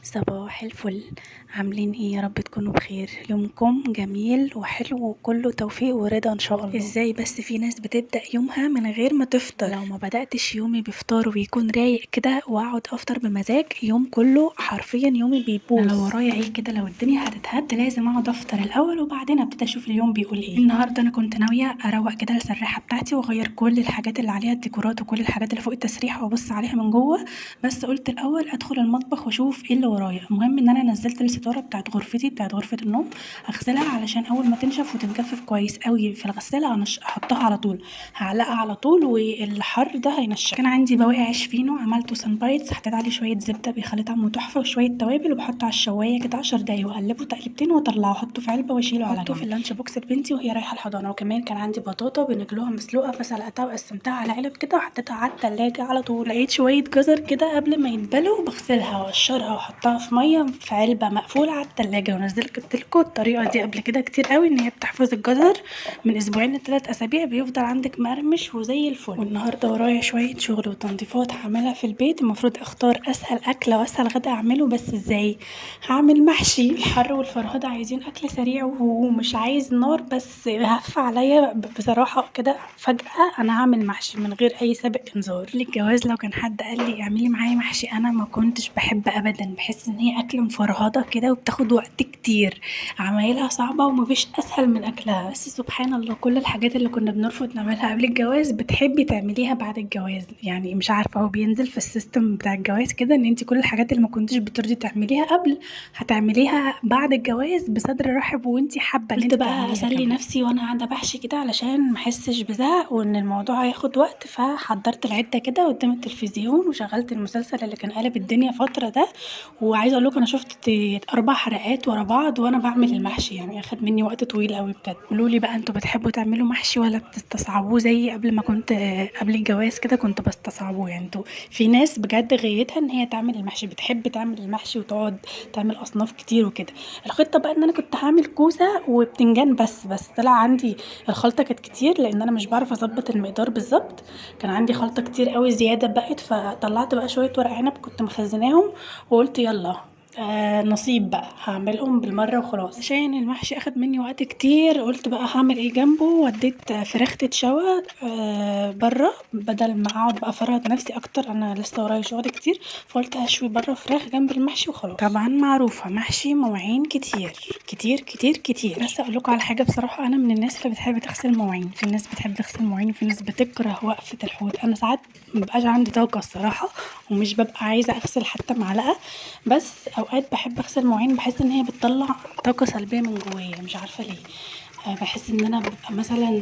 صباح الفل. عاملين ايه؟ يا رب تكونوا بخير. يومكم جميل وحلو وكله توفيق ورضا ان شاء الله. ازاي بس في ناس بتبدأ يومها من غير ما تفطر؟ لو ما بدأتش يومي بفطار ويكون رايق كده واقعد افطر بمزاج، يوم كله حرفيا يومي بيبوظ. أنا لو ورايا ايه كده، لو الدنيا هتتهد لازم اقعد افطر الاول وبعدين ابتدي اشوف اليوم بيقول ايه. النهارده انا كنت ناويه اروق كده السراحه بتاعتي واغير كل الحاجات اللي عليها الديكورات وكل الحاجات اللي فوق التسريحه وابص عليها من جوه، بس قلت الاول ادخل المطبخ واشوف ايه اللي ورايا. المهم ان انا نزلت الستاره بتاعت غرفتي، بتاعت غرفه النوم، اغسلها علشان اول ما تنشف وتتجفف كويس قوي في الغساله احطها على طول، هعلقها على طول والحر ده هينشف. كان عندي بواقي عيش فينو عملته سان بايتس، حطيت عليه شويه زبده بيخلي طعمه تحفه وشويه توابل، وبحطه على الشوايه كده 10 دقايق واقلبه تقلبتين واطلعه احطه في علبه واشيله على جنب. في اللانش بوكس لبنتي وهي رايحه الحضانه. وكمان كان عندي بطاطا بنجلوها مسلوقه، فسلقتها وقسمتها على علب كده وحطيتها على التلاجة على طول. لقيت شويه جزر كده قبل ما يتبلوا بغسلها واقشرها واحطها في ميه في علبه مقفوله على التلاجة. ونزلت لكم الطريقه دي قبل كده كتير قوي، ان هي بتحفظ الجزر من اسبوعين ل3 اسابيع، بيفضل عندك مقرمش وزي الفل. والنهارده ورايا شويه شغل وتنظيفات هعملها في البيت. المفروض اختار اسهل اكله واسهل غدا اعمله، بس ازاي؟ هعمل محشي. الحر والفرهده عايزين اكل سريع ومش عايز نار، بس هف عليا بصراحه كده فجاه انا هعمل محشي من غير اي سابق انذار. للجواز لو كان حد قال لي اعملي معايا محشي انا ما كنتش بحب ابدا، بحس ان هي اكله مفرهده كده وبتاخد وقت كتير، عمايلها صعبه ومفيش اسهل من اكلها. بس سبحان الله، كل الحاجات اللي كنا بنرفض نعملها قبل الجواز بتحبي تعمليها بعد الجواز. يعني مش عارفه، هو بينزل في السيستم بتاع الجواز كده ان انت كل الحاجات اللي ما كنتش بترضي تعمليها قبل هتعمليها بعد الجواز بصدر رحب وانتي حابه ان انت بقى تعمليها. اسلي نفسي وانا قاعده بحشي كده علشان ما احسش بزهق وان الموضوع هياخد وقت، فحضرت العده كده قدام التلفزيون وشغلت المسلسل اللي كان قالب الدنيا فتره ده. وعايزه اقول لكم انا شفت 4 حلقات ورا بعض وانا بعمل المحشي، يعني اخد مني وقت طويل قوي بجد. قولوا لي بقى، انتوا بتحبوا تعملوا محشي ولا بتستصعبوه زي قبل ما كنت قبل الجواز كده كنت بستصعبوه؟ يعني انتوا في ناس بجد غايتها ان هي تعمل المحشي، بتحب تعمل المحشي وتقعد تعمل اصناف كتير وكده. الخطه بقى ان انا كنت هعمل كوسه وبتنجان، بس طلع عندي الخلطه كانت كتير لان انا مش بعرف اظبط المقدار بالظبط. كان عندي خلطه كتير قوي زياده بقت، فطلعت بقى شويه ورق عنب كنت مخزناهم وقلت يلا نصيب بقى هعملهم بالمره وخلاص. عشان المحشي اخد مني وقت كتير قلت بقى هعمل ايه جنبه، وديت فراخ تتشوى بره بدل ما اقعد بقى افرهد نفسي اكتر، انا لسه ورايا شغل كتير، فقلت هشوي بره فراخ جنب المحشي وخلاص. طبعا معروفه محشي مواعين كتير كتير كتير كتير. بس اقول لكم على حاجه بصراحه، انا من الناس اللي بتحب تغسل مواعين. في ناس بتحب تغسل مواعين وفي ناس بتكره وقفه الحوض. انا ساعات مبقاش عندي طاقه الصراحه ومش ببقى عايزه اغسل حتى معلقه، بس اوقات بحب اغسل مواعين، بحس ان هي بتطلع طاقه سلبيه من جوايا مش عارفه ليه. بحس ان انا ببقى مثلا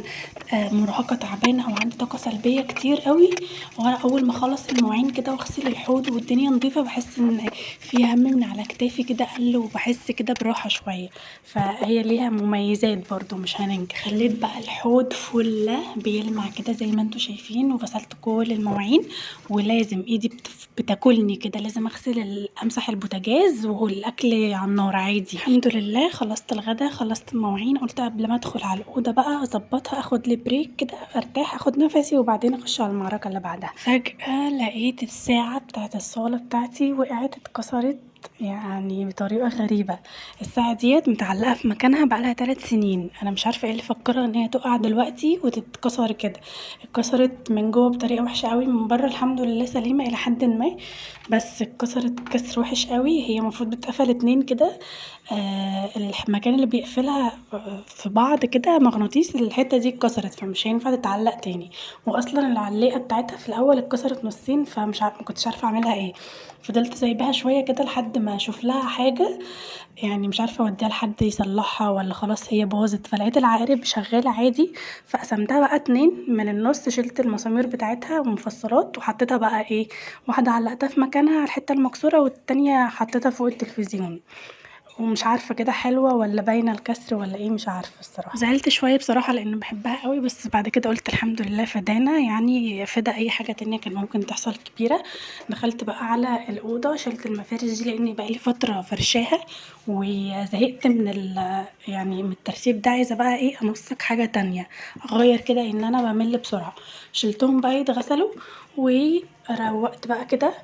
مرهقه تعبانه او عندي طاقه سلبيه كتير قوي، وانا اول ما اخلص المواعين كده واغسل الحوض والدنيا نظيفه بحس ان في هم من على كتافي كده قل وبحس كده براحه شويه. فهي ليها مميزات برضو مش هننكر. خليت بقى الحوض فله بيلمع كده زي ما انتوا شايفين، وغسلت كل المواعين، ولازم ايدي بتاكلني كده لازم اغسل امسح البوتاجاز والاكل على النار عادي. الحمد لله خلصت الغدا خلصت المواعين، قلت قبل ما ادخل على الاوضه بقى اظبطها اخد لي بريك كده ارتاح اخد نفسي وبعدين اخش على المعركه اللي بعدها. فجاه لقيت الساعه بتاعت الصاله بتاعتي وقعت اتكسرت، يعني بطريقه غريبه. الساعه ديت متعلقه في مكانها بقالها 3 سنين، انا مش عارفه ايه اللي فكرها ان هي تقع دلوقتي وتتكسر كده. اتكسرت من جوه بطريقه وحشه قوي، من بره الحمد لله سليمه الى حد ما، بس اتكسرت كسر وحش قوي. هي المفروض بتقفل 2 كده، المكان اللي بيقفلها في بعض كده مغناطيس، الحته دي اتكسرت فمش هينفع تتعلق تاني. واصلا العلاقه بتاعتها في الاول اتكسرت نصين، فمش ما كنتش عارفه اعملها ايه. فضلت سايباها شويه كده لحد ما اشوف لها حاجه، يعني مش عارفه اوديها لحد يصلحها ولا خلاص هي باظت. فلقيت العقارب شغاله عادي، فقسمتها بقى 2 من النص، شلت المسامير بتاعتها ومفصلات وحطيتها بقى ايه، واحده علقتها في مكانها على الحته المكسوره والتانية حطيتها فوق التلفزيون. ومش عارفه كده حلوه ولا باينه الكسر ولا ايه، مش عارفه الصراحه. زعلت شويه بصراحه لان بحبها قوي، بس بعد كده قلت الحمد لله فدانا، يعني فدا اي حاجه تانية كان ممكن تحصل كبيره. دخلت بقى على الاوضه شلت المفارش دي لاني بقالي فتره فرشاها وزهقت يعني من الترتيب ده، عايزه بقى ايه انسق حاجه تانية اغير كده ان انا بمل بسرعه. شلتهم بقى يتغسلوا وروقت بقى كده،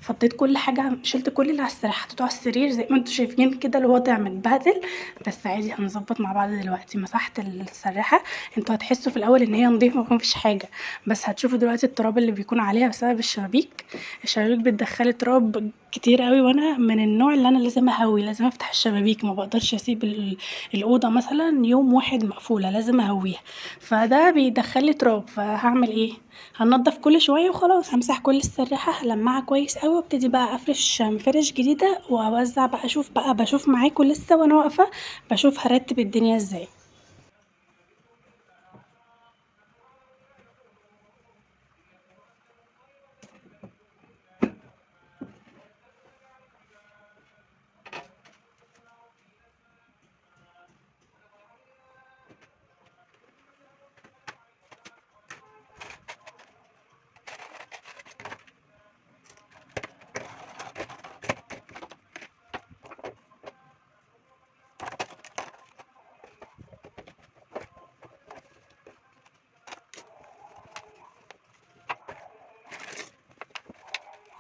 فضيت كل حاجه، شلت كل اللي على السرير حطيته على السرير زي ما انتوا شايفين كده، الوضع متبهدل. بس عادي هنظبط مع بعض دلوقتي. مسحت السراحه، انتوا هتحسوا في الاول ان هي نضيفه ومفيش حاجه، بس هتشوفوا دلوقتي التراب اللي بيكون عليها بسبب الشبابيك. الشبابيك بتدخلي تراب كتير قوي، وانا من النوع اللي انا لازم اهوي، لازم افتح الشبابيك، ما بقدرش اسيب الاوضه مثلا يوم واحد مقفوله، لازم اهويها. فده بيدخلي تراب، فهعمل ايه؟ هنضف كل شويه وخلاص. همسح كل السراحه، هلمعها كويس قوي، وابتدي بقى افرش مفارش جديده واوزع بقى. اشوف بقى، بشوف معاكم لسه وانا واقفه، بشوف هرتب الدنيا ازاي.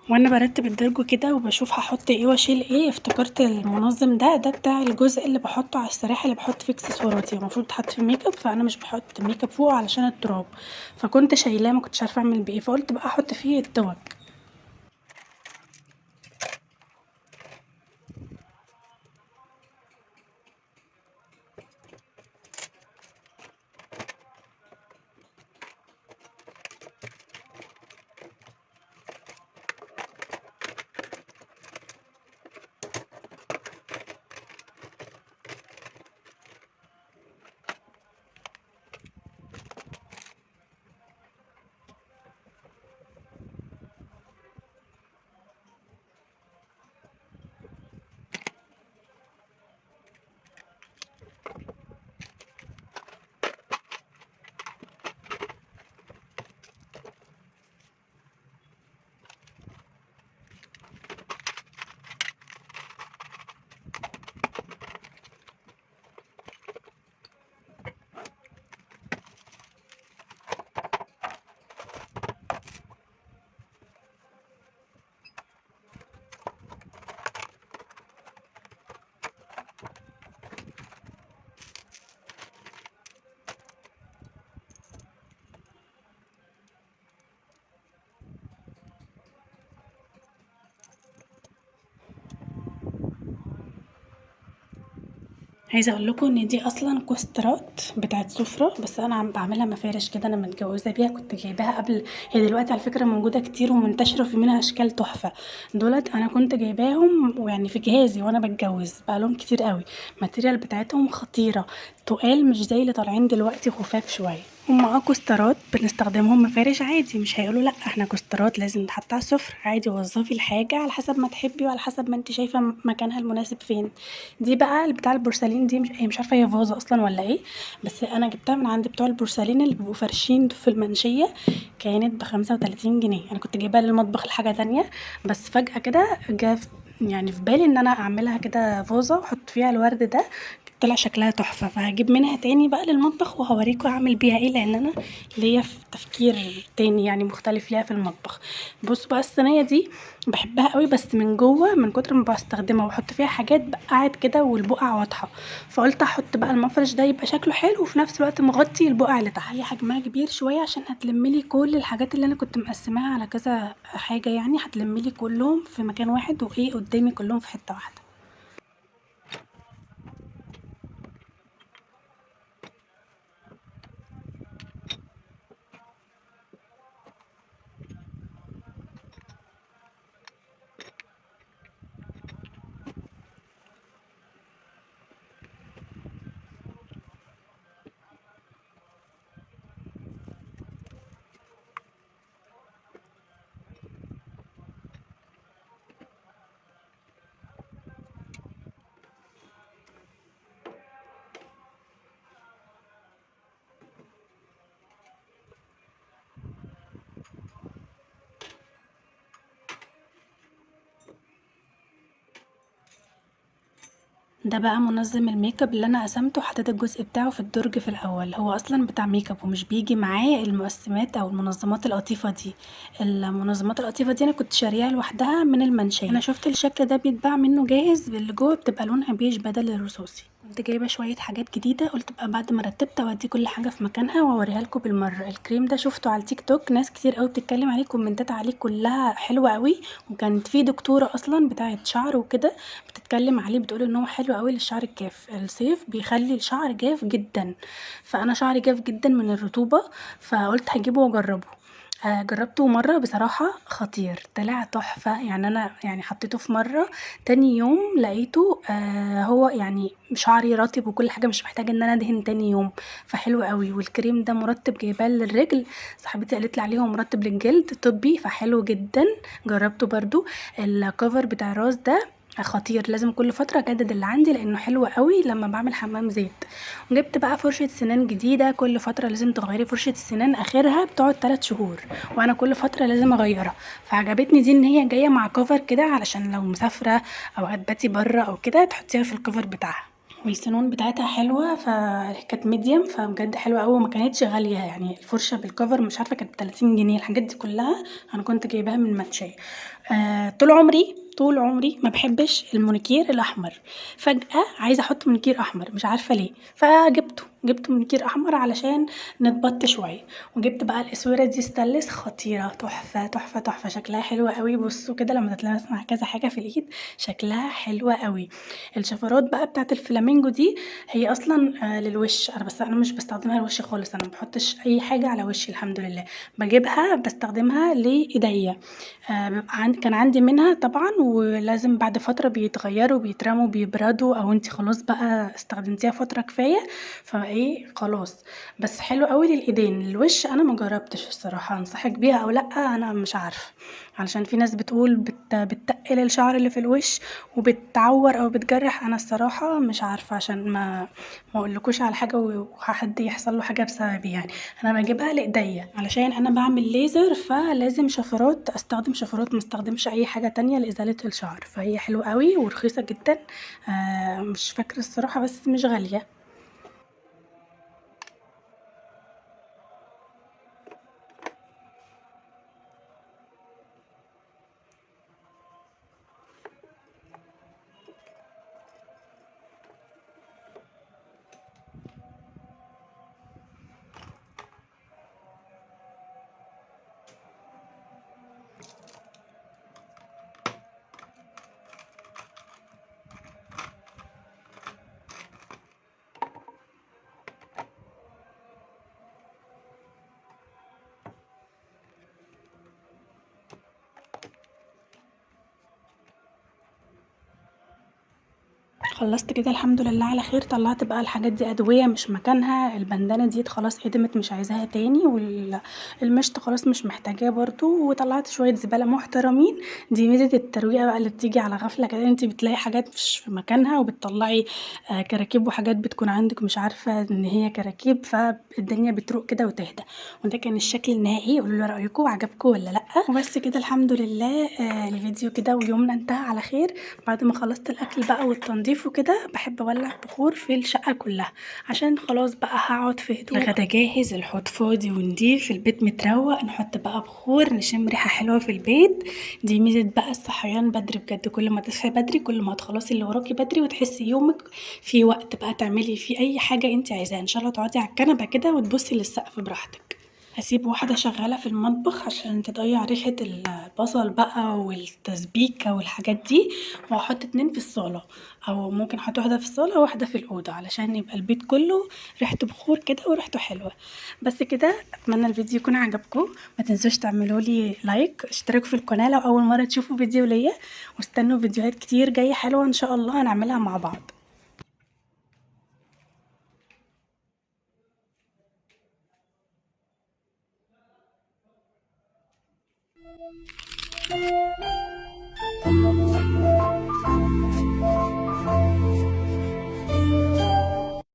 وانا برتب الدرج كده وبشوف هحط ايه واشيل ايه، افتكرت المنظم ده بتاع الجزء اللي بحطه على السراحه، اللي بحط فيه اكسسواراتي، المفروض يتحط فيه ميك اب، فانا مش بحط ميك اب فوقه علشان التراب. فكنت شايلاه، ما كنتش عارفه اعمل بيه، فقلت بقى احط فيه التوك. عايزه اقول لكم ان دي اصلا كوسترات بتاعت سفره، بس انا عم بعملها مفارش كده، انا متجوزه بيها، كنت جايباها قبل. هي دلوقتي على فكره موجوده كتير ومنتشره، وفي منها اشكال تحفه. دولت انا كنت جايباهم ويعني في جهازي وانا بتجوز، بقالهم كتير قوي. الماتيريال بتاعتهم خطيره، تقال مش زي اللي طالعين دلوقتي، خفاف شويه. هم كوسترات بنستخدمهم مفارش عادي، مش هيقولوا لا احنا كوسترات لازم نتحط على السفره. عادي، وظفي الحاجه على حسب ما تحبي وعلى حسب ما انت شايفه مكانها المناسب فين. دي بقى اللي بتاع البورسلين دي، مش عارفه هي فازه اصلا ولا ايه، بس انا جبتها من عند بتوع البورسلين اللي بيبقوا فرشين في المنشيه. كانت ب35 جنيه. انا كنت جايباها للمطبخ لحاجه تانية، بس فجاه كده يعني في بالي ان انا اعملها كده فازه واحط فيها الورد ده. طلع شكلها تحفه، فهجيب منها تاني بقى للمطبخ وهوريكم اعمل بيها ايه، لان انا ليا في تفكير تاني يعني مختلف ليها في المطبخ. بصوا بقى الصينيه دي باحبها أوي، بس من جوّه من كتر ما باستخدمها وباحط فيها حاجات بقعت كده والبقع واضحة، فقُلت أحط بقى المفرش ده يبقى شكله حلو وفي نفس الوقت مغطي البقع اللي تحت. هي حجمها كبير شوية عشان هتلم لي كل الحاجات اللي أنا كنت مقسماها على كذا حاجة، يعني هتلم لي كلهم في مكان واحد وإيه قدامي كلهم في حتة واحدة. ده بقى منظم الميك اب اللي انا قسمته، حطيت الجزء بتاعه في الدرج في الاول. هو اصلا بتاع ميك اب ومش بيجي معاه المقسمات او المنظمات القطيفه دي. المنظمات القطيفه دي انا كنت شاريها لوحدها من المنشيه. انا شفت الشكل ده بيتباع منه جاهز، اللي جوه بتبقى لونها بيج بدل الرصاصي. كنت جايبه شويه حاجات جديده، قلت بقى بعد ما رتبت اودي كل حاجه في مكانها واوريها لكم بالمره. الكريم ده شفته على التيك توك، ناس كتير قوي بتتكلم عليه، كومنتات عليه كلها حلوه قوي. وكانت في دكتوره اصلا بتاعه شعر وكده بتتكلم عليه، بتقول ان هو حلو قوي للشعر الجاف. الصيف بيخلي الشعر جاف جدا، فانا شعري جاف جدا من الرطوبه، فقلت هجيبه واجربه. جربته مره بصراحه خطير، طلع تحفه. يعني انا يعني حطيته في مره، تاني يوم لقيته هو يعني شعري رطب وكل حاجه، مش محتاجه ان انا ادهن تاني يوم. فحلو قوي. والكريم ده مرطب، جايباه للرجل، صاحبتي قالت لي عليه هو مرطب للجلد طبي، فحلو جدا. جربته برضو. الكفر بتاع الراس ده خطير، لازم كل فتره اجدد اللي عندي لانه حلو قوي لما بعمل حمام زيت. وجبت بقى فرشه سنان جديده، كل فتره لازم تغيري فرشه السنان، اخرها بتقعد 3 شهور، وانا كل فتره لازم اغيرها. فعجبتني دي ان هي جايه مع كفر كده، علشان لو مسافره او هتباتي بره او كده تحطيها في الكفر بتاعها. والسنون بتاعتها حلوه، فكانت ميديم، فبجد حلوه قوي وما كانتش غاليه. يعني الفرشه بالكفر مش عارفه كانت ب30 جنيه. الحاجات دي كلها انا كنت جايباها من منشيه. طول عمري ما بحبش المونيكير الاحمر. فجاه عايزه احط مونيكير احمر، مش عارفه ليه، جبت مونيكير احمر علشان نتبط شويه. وجبت بقى الاسوره دي ستانلس، خطيره، تحفه تحفه تحفه، شكلها حلو قوي. بصوا كده لما تتلمس مع كذا حاجه في الايد شكلها حلوه قوي. الشفرات بقى بتاعت الفلامينجو دي هي اصلا للوش، بس انا مش بستخدمها لوشي خالص، انا ما بحطش اي حاجه على وشي الحمد لله. بجيبها بستخدمها لايديا. كان عندي منها طبعا، ولازم بعد فتره بيتغيروا، بيترموا، بيبردوا، او انتي خلاص بقى استخدمتيها فتره كفايه فايه خلاص. بس حلو قوي للايدين. الوش انا ما جربتش الصراحه، انصحك بيها او لا انا مش عارفه، علشان في ناس بتقول بتتقل الشعر اللي في الوش وبتعور او بتجرح. انا الصراحه مش عارفه، عشان ما اقولكوش على حاجه وحد يحصل له حاجه بسببي يعني. انا بجيبها لايديا علشان انا بعمل ليزر، فلازم شفرات، استخدم شفرات، ما استخدمش اي حاجه تانية لازاله الشعر. فهي حلوه قوي ورخيصه جدا. مش فاكره الصراحه بس مش غاليه. خلصت كده الحمد لله على خير. طلعت بقى الحاجات دي ادويه مش مكانها، البندانه دي خلاص ادمت مش عايزاها تاني، والمشط خلاص مش محتاجاه برضو. وطلعت شويه زباله محترمين. دي ميزه الترويقه بقى اللي بتيجي على غفله كده، انت بتلاقي حاجات مش في مكانها وبتطلعي كراكيب وحاجات بتكون عندك مش عارفه ان هي كراكيب، فالدنيا بتروق كده وتهدى. وده كان الشكل النهائي. قولوا لي رايكم، عجبكم ولا لا؟ وبس كده الحمد لله. الفيديو كده ويومنا انتهى على خير. بعد ما خلصت الاكل بقى والتنظيف وكده، بحب اولع بخور في الشقه كلها، عشان خلاص بقى هقعد في هدوء. الغدا جاهز، الحوض فاضي ونضيف، البيت متروق، نحط بقى بخور، نشم ريحه حلوه في البيت. دي ميزه بقى الصحيان بدري بجد، كل ما تصحي بدري كل ما تخلصي اللي وراكي بدري، وتحسي يومك في وقت بقى تعملي فيه اي حاجه انت عايزاها. ان شاء الله تقعدي على الكنبه كده وتبصي للسقف براحتك. هسيب واحدة شغالة في المطبخ عشان تضيع ريحة البصل بقى والتسبيكة والحاجات دي، وهحط 2 في الصالة، او ممكن احط واحدة في الصالة وواحدة في الأوضة، علشان يبقى البيت كله ريحته بخور كده وريحته حلوة. بس كده، اتمنى الفيديو يكون عجبكم. ما تنسوش تعملوا لي لايك، اشتركوا في القناة لو اول مرة تشوفوا فيديو ليا، واستنوا فيديوهات كتير جاية حلوة ان شاء الله هنعملها مع بعض.